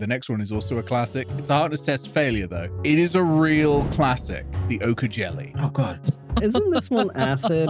The next one is also a classic. It's a hardness test failure, though. It is a real classic. The Ochre Jelly. Oh, God. Isn't this one acid?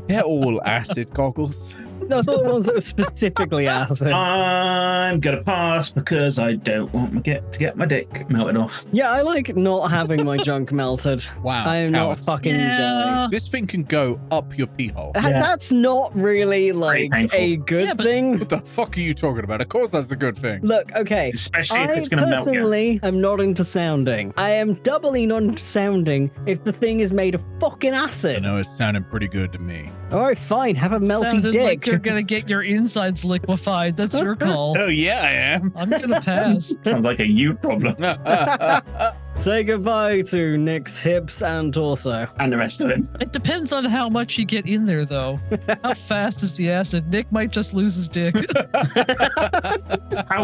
They're all acid goggles. Those are the ones that are specifically acid. I'm going to pass because I don't want to get my dick melted off. Yeah, I like not having my junk melted. Wow. I am not cowards. fucking jelly. This thing can go up your pee hole. Yeah. That's not really like painful. a good thing. What the fuck are you talking about? Of course that's a good thing. Look, okay. Especially if I it's going to melt you. personally am not into sounding. I am doubly not into sounding if the thing is made of fucking I acid. know it's sounding pretty good to me. All right, fine. Have a melty Sounded dick. like you're gonna get your insides liquefied. That's your call. Oh, yeah, I am. I'm gonna pass. Sounds like a you problem. Say goodbye to Nick's hips and torso. And the rest of him. It depends on how much you get in there, though. How fast is the acid? Nick might just lose his dick. How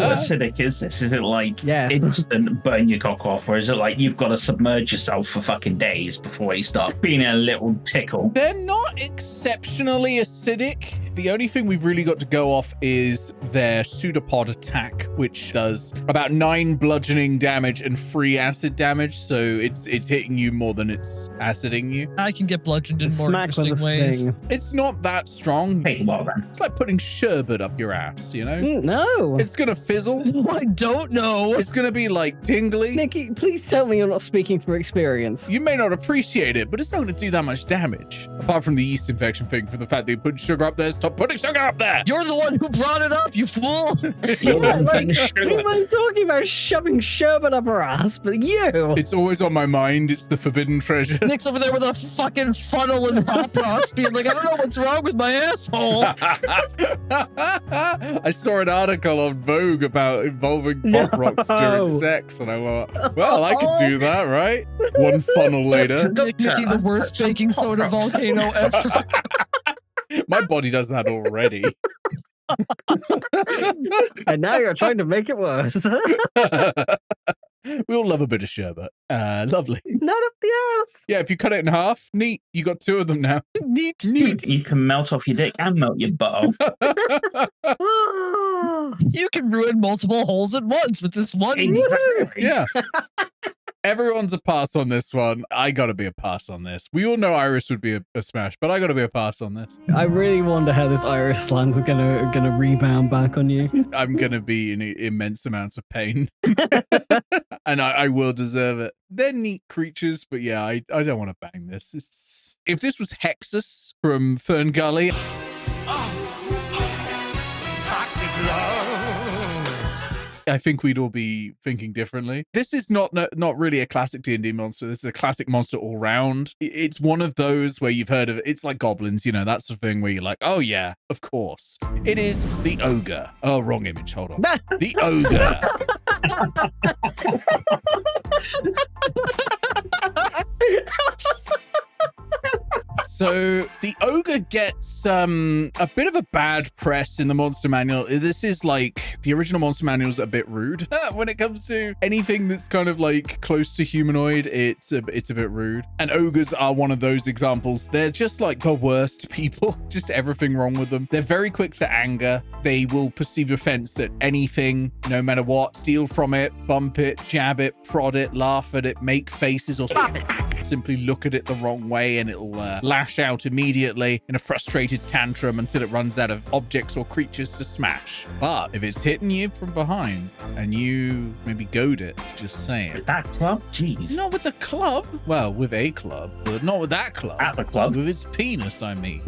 acidic is this? Is it like Yes. instant burn your cock off, or is it like you've got to submerge yourself for fucking days before you start feeling a little tickle? They're not exceptionally acidic. The only thing we've really got to go off is their pseudopod attack, which does about 9 bludgeoning damage and 3 acid damage. So it's hitting you more than it's aciding you. I can get bludgeoned in more Smack with interesting a ways. sting. It's not that strong. Take a while then. It's like putting sherbet up your ass, you know? No. It's gonna fizzle. I don't know. It's gonna be like tingly. Nicky, please tell me you're not speaking from experience. You may not appreciate it, but it's not gonna do that much damage. Apart from the yeast infection thing, for the fact that you put sugar up there, stop putting sugar up there! You're the one who brought it up, you fool. You're Yeah, like, putting we sugar. weren't talking about shoving sherbet up her ass, but you. It's always on my mind. It's the forbidden treasure. Nick's over there with a fucking funnel and pop rocks being like, I don't know what's wrong with my asshole. I saw an article on Vogue about involving pop rocks during sex, and I thought, well, I could do that, right? One funnel later. Nick making the worst baking soda volcano ever. My body does that already. And now you're trying to make it worse. We all love a bit of sherbet. Lovely. Not up the ass. Yeah, if you cut it in half, neat. You got 2 of them now. Neat. You can melt off your dick and melt your butthole. You can ruin multiple holes at once with this one. Yeah. Everyone's a pass on this one. I gotta be a pass on this. We all know Iris would be a smash, but I gotta be a pass on this. I really wonder how this Irish slang is gonna rebound back on you. I'm gonna be in immense amounts of pain. And I will deserve it. They're neat creatures, but yeah, I don't want to bang this. If this was Hexus from Fern Gully, Toxic love. I think we'd all be thinking differently. This is not really a classic D&D monster. This is a classic monster all round. It's one of those where you've heard of it. It's like goblins, you know, that's the thing where you're like, oh yeah, of course. It is the Ogre. Oh, wrong image. Hold on. The Ogre. So the Ogre gets a bit of a bad press in the monster manual. This is like the original monster manual is a bit rude when it comes to anything that's kind of like close to humanoid. It's a bit rude, and ogres are one of those examples. They're just like the worst people. Just everything wrong with them. They're very quick to anger. They will perceive offense at anything, no matter what. Steal from it, bump it, jab it, prod it, laugh at it, make faces, or simply look at it the wrong way, and it'll lash out immediately in a frustrated tantrum until it runs out of objects or creatures to smash. But if it's hitting you from behind and you maybe goad it, just saying. With that club? Jeez. Not with the club. Well, with a club, but not with that club. At the club? With its penis, I mean.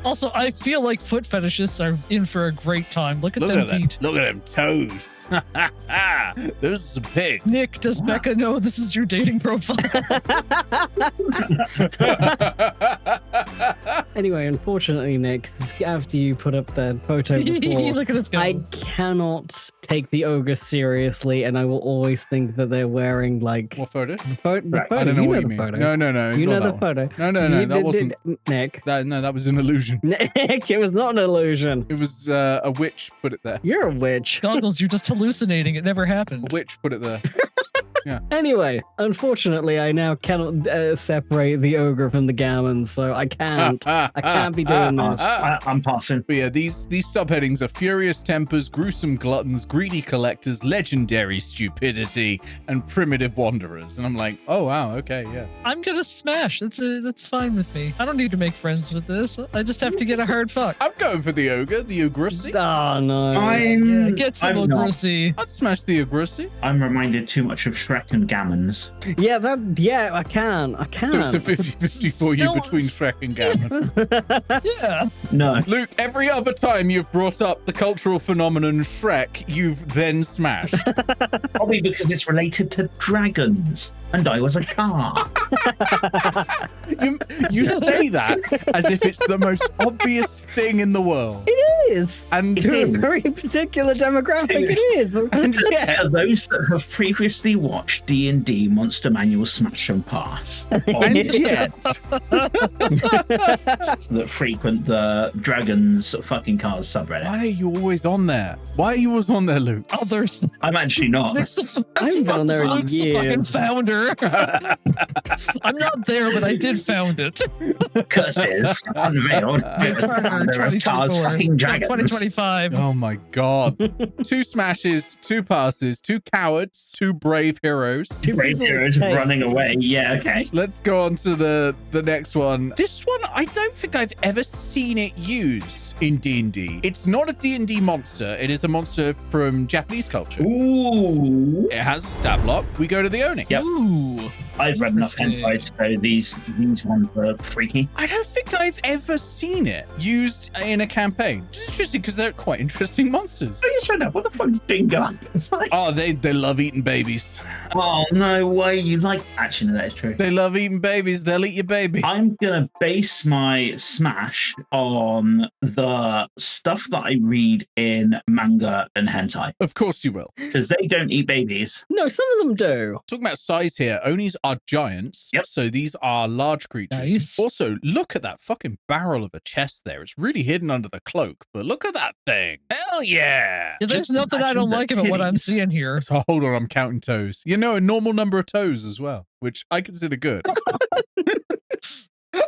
Also, I feel like foot fetishists are in for a great time. Look at Look them at them. feet. Look at them toes. Those are some pigs. Nick, does Becca know this is your dating profile? Anyway, unfortunately, Nick, after you put up that photo before, Look at its I go. cannot take the ogre seriously, and I will always think that they're wearing like What photo? the photo. Right, The photo. I don't know you what know you the mean. photo. No. You not know that the one. photo. No, You that wasn't. Nick. That was an illusion. Nick, it was not an illusion. It was a witch put it there. You're a witch. Goggles, you're just hallucinating. It never A happened. witch put it there. Yeah. Anyway, unfortunately, I now cannot separate the ogre from the gammon, so I can't. I can't be doing this. I'm passing. But yeah, these subheadings are furious tempers, gruesome gluttons, greedy collectors, legendary stupidity, and primitive wanderers. And I'm like, oh wow, okay, yeah. I'm gonna smash. That's fine with me. I don't need to make friends with this. I just have to get a hard fuck. I'm going for the ogre, the ogrussy. Oh no. Yeah, get some I'm not. ogrussy. I'd smash the ogrussy. I'm reminded too much of Shrek and Gammons. Yeah, I can. I So it's a can. 50-50 for you Still- between Shrek and Gammon. Yeah. No. Luke, every other time you've brought up the cultural phenomenon Shrek, you've then smashed. Probably because it's related to dragons. And I was a car. You say that as if it's the most obvious thing in the world. It is. And To a very particular demographic, it is. and yet, To those that have previously watched D&D Monster Manual Smash and Pass, and yet, that frequent the dragons fucking cars subreddit. why are you always on there? Why are you always on there, Luke? Others. I'm actually not. Nick's the, I haven't been on there in Luke's the fucking years. founder. I'm not there, but I did found it. Curses unveiled. There are cars fucking dragons. 2025. Oh my god. 2 smashes, 2 passes, 2 cowards, 2 brave heroes. Two Brave people heroes take- running away. Yeah, okay. Let's go on to the next one. This one, I don't think I've ever seen it used in D&D. It's not a D&D monster. It is a monster from Japanese culture. Ooh. It has a stat block. We go to the Oni. Yep. Ooh. I've read enough Interesting. hentai, so these ones are freaky. I don't think I've ever seen it used in a campaign. Which is interesting because they're quite interesting monsters. I just found out what the fuck's Dingo? It's like, Oh, they love eating babies. oh no way! You like? Actually, no, that is true. They love eating babies. They'll eat your baby. I'm gonna base my smash on the stuff that I read in manga and hentai Of course you will. because they don't eat babies. No, some of them do. Talking about size here, Onis are giants. Yep. So these are large creatures. Nice. Also, look at that fucking barrel of a chest there. It's really hidden under the cloak, but look at that thing. Hell yeah. Yeah, there's Just nothing I don't imagine like the about what I'm titties. seeing here. So hold on, I'm counting toes. You know, a normal number of toes as well, which I consider good.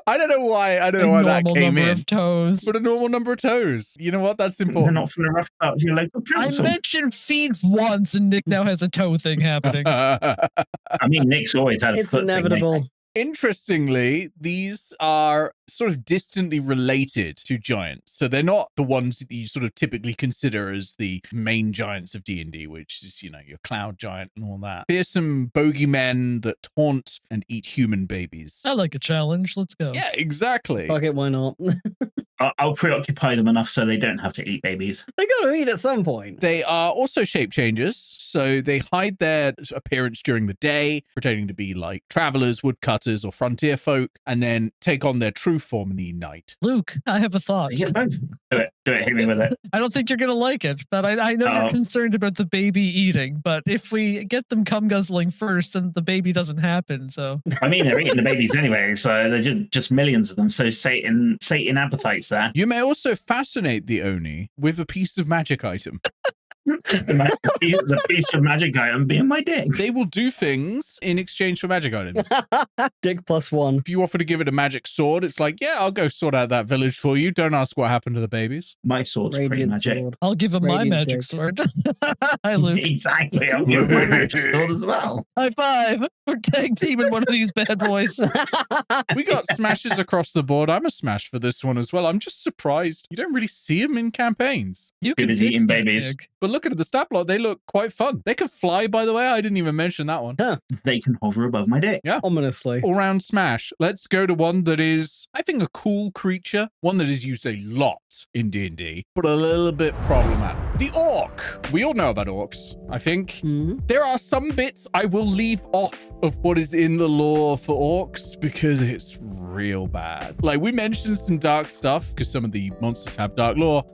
I don't know why. I don't know why that Normal came number in. of toes. But a normal number of toes. You know what? That's They're important. not from the rough part of your local I council. mentioned feet once, and Nick now has a toe thing happening. I mean, Nick's always had a It's foot thing, mate. inevitable. Interestingly, these are sort of distantly related to giants. So they're not the ones that you sort of typically consider as the main giants of D&D, which is, you know, your cloud giant and all that. Fearsome bogeymen that taunt and eat human babies. I like a challenge. Let's go. Yeah, exactly. Fuck it, why not? I'll preoccupy them enough so they don't have to eat babies. They gotta eat at some point. They are also shape changers, so they hide their appearance during the day, pretending to be like travelers, woodcutters, or frontier folk, and then take on their true form in the night. Luke, I have a thought. You get both. Do it. Hit me with it. I don't think you're going to like it, but I know Oh. you're concerned about the baby eating. But if we get them cum guzzling first, then the baby doesn't happen. So I mean, they're eating the babies anyway, so they're just millions of them. So Satan appetites there. You may also fascinate the Oni with a piece of magic item. The piece of magic item being my dick. They will do things in exchange for magic items. Dick +1. If you offer to give it a magic sword, it's like, yeah, I'll go sort out that village for you. Don't ask what happened to the babies. My sword's pretty Radiant magic. sword. I'll give him my Radiant magic dick. sword. Hi, Luke. Exactly. I'm giving my magic sword as well. High five. We're tag teaming one of these bad boys. We got smashes across the board. I'm a smash for this one as well. I'm just surprised you don't really see them in campaigns. You Good can as eating fix that, babies. Nick. But look at the stat block. They look quite fun. They can fly, by the way. I didn't even mention that one. They can hover above my dick. Ominously. All round smash. Let's go to one that is, I think, a cool creature. One that is used a lot in D&D, but a little bit problematic. The orc. We all know about orcs, I think. Mhm. There are some bits I will leave off of what is in the lore for orcs because it's real bad. Like, we mentioned some dark stuff because some of the monsters have dark lore.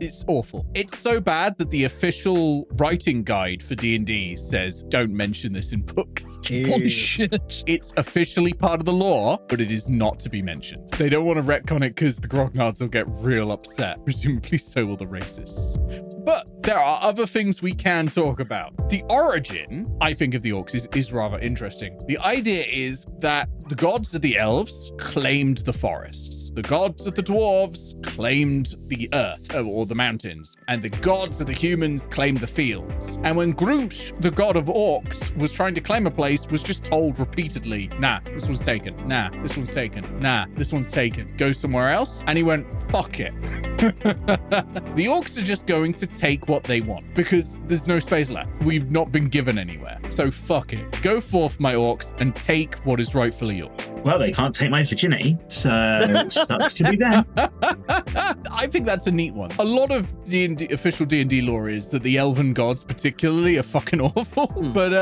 It's awful. It's so bad that the official writing guide for D&D says, don't mention this in books. Holy shit. It's officially part of the law, but it is not to be mentioned. They don't want to retcon it because the grognards will get real upset. Presumably so will the racists. But there are other things we can talk about. The origin, I think, of the orcs is rather interesting. The idea is that the gods of the elves claimed the forests. The gods of the dwarves claimed the earth, or the mountains. And the gods of the humans claimed the fields. And when Grumsh, the god of orcs, was trying to claim a place, was just told repeatedly, nah, this one's taken. Nah, this one's taken. Nah, this one's taken. Go somewhere else. And he went, fuck it. The orcs are just going to take what they want because there's no space left. We've not been given anywhere. So fuck it. Go forth, my orcs, and take what is rightfully yours. Well, they can't take my virginity, so sucks to be them. I think that's a neat one. A lot of D&D, official D&D lore is that the elven gods particularly are fucking awful. But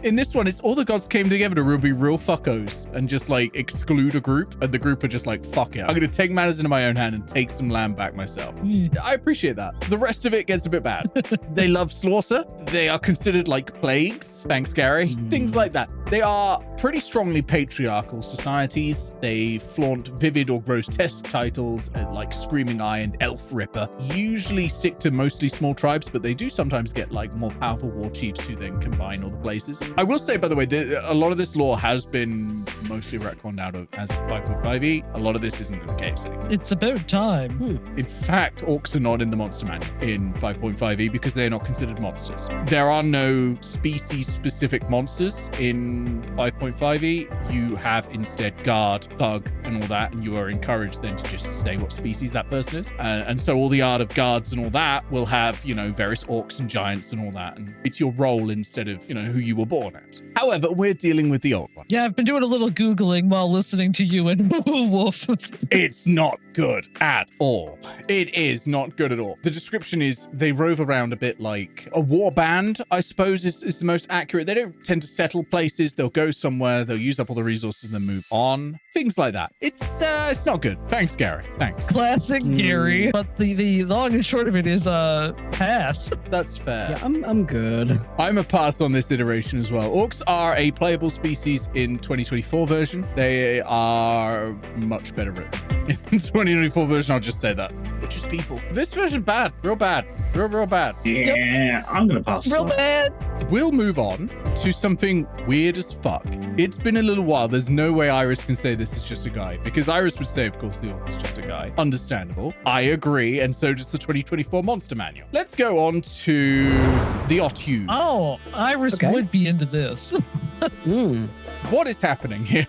in this one, it's all the gods came together to be real fuckos and just like exclude a group. And the group are just like, fuck it. I'm going to take matters into my own hand and take some land back myself. I appreciate that. The rest of it gets a bit bad. They love slaughter. They are considered like plagues. Thanks, Gary. Things like that. They are pretty strongly patriarchal societies. They flaunt vivid or grotesque titles like Screaming Eye and Elf Ripper. Usually stick to mostly small tribes, but they do sometimes get like more powerful war chiefs who then combine all the places. I will say, by the way, a lot of this lore has been mostly retconned out of as 5.5e. A lot of this isn't the case anymore. It's about time. In fact, orcs are not in the monster manual in 5.5e because they are not considered monsters. There are no species-specific monsters in 5.5e. You have instead guard, thug, and all that, and you are encouraged then to just say what species that person is. And so all the art of guards and all that will have, you know, various orcs and giants and all that, and it's your role instead of, you know, who you were born as. However, we're dealing with the old one. Yeah, I've been doing a little Googling while listening to you and woof. It's not good at all. It is not good at all. The description is they rove around a bit like a war band, I suppose is the most accurate. They don't tend to settle places. They'll go somewhere, they'll use up all the resources and then move on. Things like that. It's not good. Thanks, Gary. Thanks. Classic Gary. But the long and short of it is pass. That's fair. Yeah, I'm good. I'm a pass on this iteration as well. Orcs are a playable species in 2024 version. They are much better written. In 2024 version, I'll just say that. They're just people. This version bad. Real bad. Real bad. Yeah, I'm going to pass. Real bad. We'll move on to something weird as fuck. It's been a little while. There's no way Iris can say this is just a guy, because Iris would say, of course, the orc is just a guy. Understandable. I agree, and so does the 2024 Monster Manual. Let's go on to the Otyugh. Oh, Iris would be into this. What is happening here?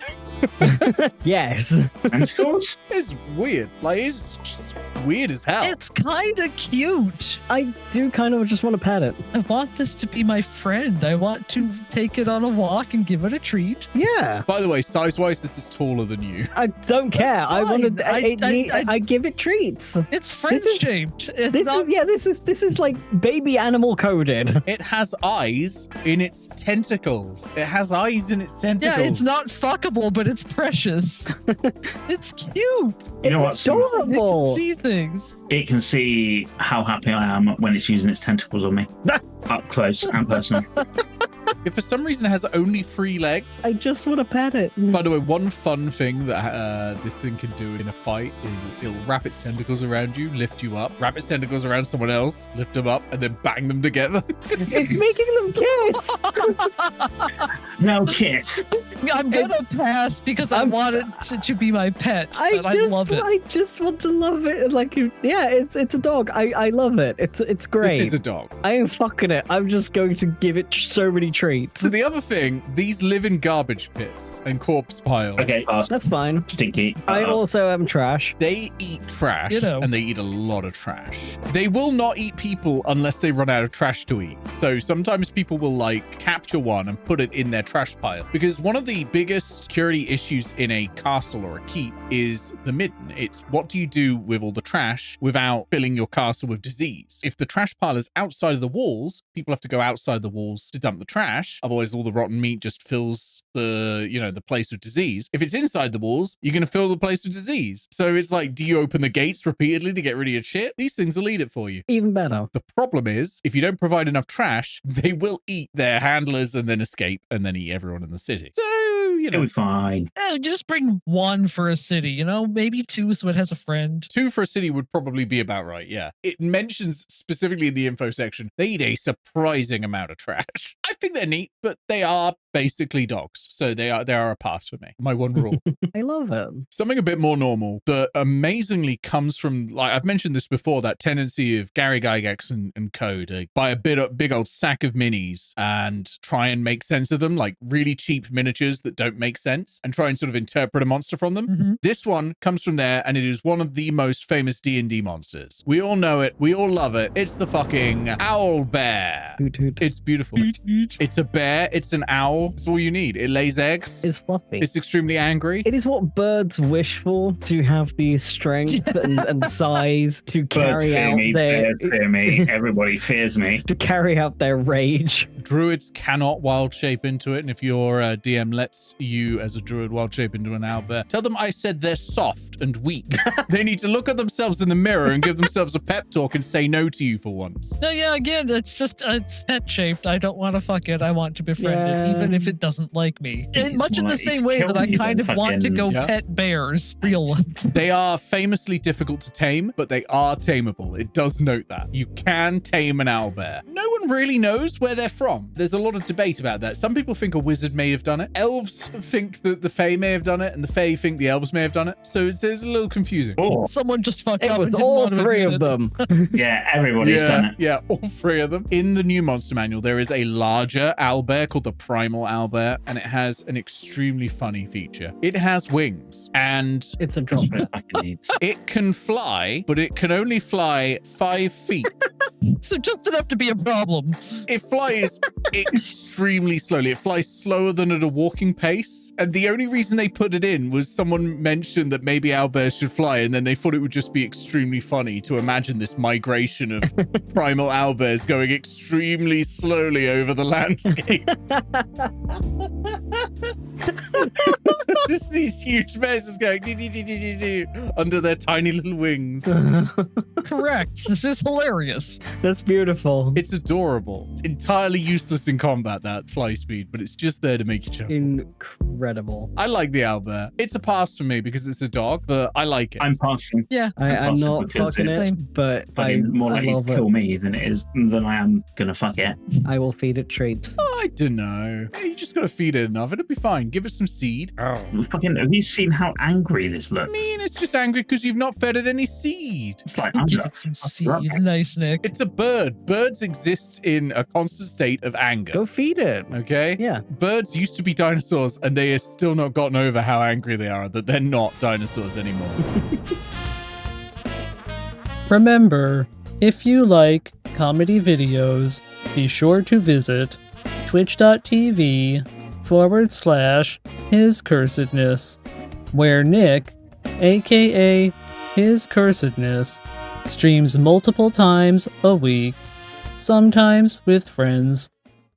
Yes. Tentacles? It's weird. Like, it's just weird as hell. It's kind of cute. I do kind of just want to pet it. I want this to be my friend. I want to take it on a walk and give it a treat. Yeah. By the way, size-wise, this is taller than you. I don't care. I want to. I I give it treats. It's friend-shaped. This is like baby animal coded. It has eyes in its tentacles. It has eyes in its tentacles. Yeah, it's not fuckable, but it's precious. It's cute. You know It's what? adorable. It can see things. It can see how happy I am when it's using its tentacles on me. Up close and personal. If for some reason it has only 3 legs. I just want to pet it. By the way, one fun thing that this thing can do in a fight is it'll wrap its tentacles around you, lift you up, wrap its tentacles around someone else, lift them up, and then bang them together. It's making them kiss. No kiss. I'm gonna pass because I want it to be my pet. I love it. I just want to love it. Like, yeah, it's a dog. I love it. It's great. This is a dog. I ain't fucking it. I'm just going to give it so many treats. So the other thing, these live in garbage pits and corpse piles. Okay, pass. That's fine. Stinky. I also am trash. They eat trash, You know. and they eat a lot of trash. They will not eat people unless they run out of trash to eat. So sometimes people will like capture one and put it in their trash pile. Because one of the biggest security issues in a castle or a keep is the midden. It's what do you do with all the trash without filling your castle with disease? If the trash pile is outside of the walls, people have to go outside the walls to dump the trash. trash. Otherwise, all the rotten meat just fills the place with disease. If it's inside the walls, you're going to fill the place with disease. So it's like, do you open the gates repeatedly to get rid of your shit? These things will eat it for you. Even better. The problem is, if you don't provide enough trash, they will eat their handlers and then escape and then eat everyone in the city. So, It'll be fine. You just bring one for a city, maybe two so it has a friend. 2 for a city would probably be about right, yeah. It mentions specifically in the info section, they eat a surprising amount of trash. I think they're neat, but they are basically dogs. So they are a pass for me. My one rule. I love it. Something a bit more normal that amazingly comes from, like I've mentioned this before, that tendency of Gary Gygax and co to buy a big old sack of minis and try and make sense of them, like really cheap miniatures that don't make sense, and try and sort of interpret a monster from them. Mm-hmm. This one comes from there, and it is one of the most famous D&D monsters. We all know it. We all love it. It's the fucking Owlbear. Hoot, hoot. It's beautiful. It's a bear. It's an owl. It's all you need. It lays eggs. It's fluffy. It's extremely angry. It is what birds wish for, to have the strength and size to carry Birds fear out me, their bears fear me. Everybody fears me. to carry out their rage. Druids cannot wild shape into it, and if your DM lets you as a druid wild shape into an owlbear, tell them I said they're soft and weak. They need to look at themselves in the mirror and give themselves a pep talk and say no to you for once. No, yeah, again, it's pet shaped. I don't want to fuck it. I want to befriend it, even if it doesn't like me. It's Much in more the like same it's way that I killing you kind than of want to go fucking- pet bears, real ones. They are famously difficult to tame, but they are tameable. It does note that. You can tame an owlbear. No one really knows where they're from. There's a lot of debate about that. Some people think a wizard may have done it. Elves think that the Fae may have done it, and the Fae think the elves may have done it. So it's a little confusing. Oh, Someone just fucked It up. was and didn't all want to 3 admit of it. them. yeah, everybody's done it. Yeah, all 3 of them. In the new monster manual, there is a larger owlbear called the primal owlbear, and it has an extremely funny feature. It has wings, and It's a drop. It fucking needs. it can fly, but it can only fly 5 feet. So just enough to be a problem. It flies extremely slowly. It flies slower than at a walking pace. And the only reason they put it in was someone mentioned that maybe owlbears should fly, and then they thought it would just be extremely funny to imagine this migration of primal owlbears going extremely slowly over the landscape. Just these huge bears just going under their tiny little wings. Correct. This is hilarious. That's beautiful. It's adorable. It's entirely useless in combat, that fly speed, but it's just there to make you chuckle. Incredible. I like the owlbear. It's a pass for me because it's a dog, but I like it. I'm passing. Yeah. I'm possible not because fucking it's it, but I Fucking more likely love to it. kill me than I am gonna fuck it. I will feed it treats. I don't know. You just gotta feed it enough. It'll be fine. Give it some seed. Fucking, have you seen how angry this looks? I mean, it's just angry because you've not fed it any seed. It's like Give it some seed. Nice, Nick. It's a bird. Birds exist in a constant state of anger. Go feed it. Okay? Yeah. Birds used to be dinosaurs, and they have still not gotten over how angry they are that they're not dinosaurs anymore. Remember, if you like comedy videos, be sure to visit twitch.tv/His Cursedness, where Nick, aka His Cursedness, streams multiple times a week, sometimes with friends.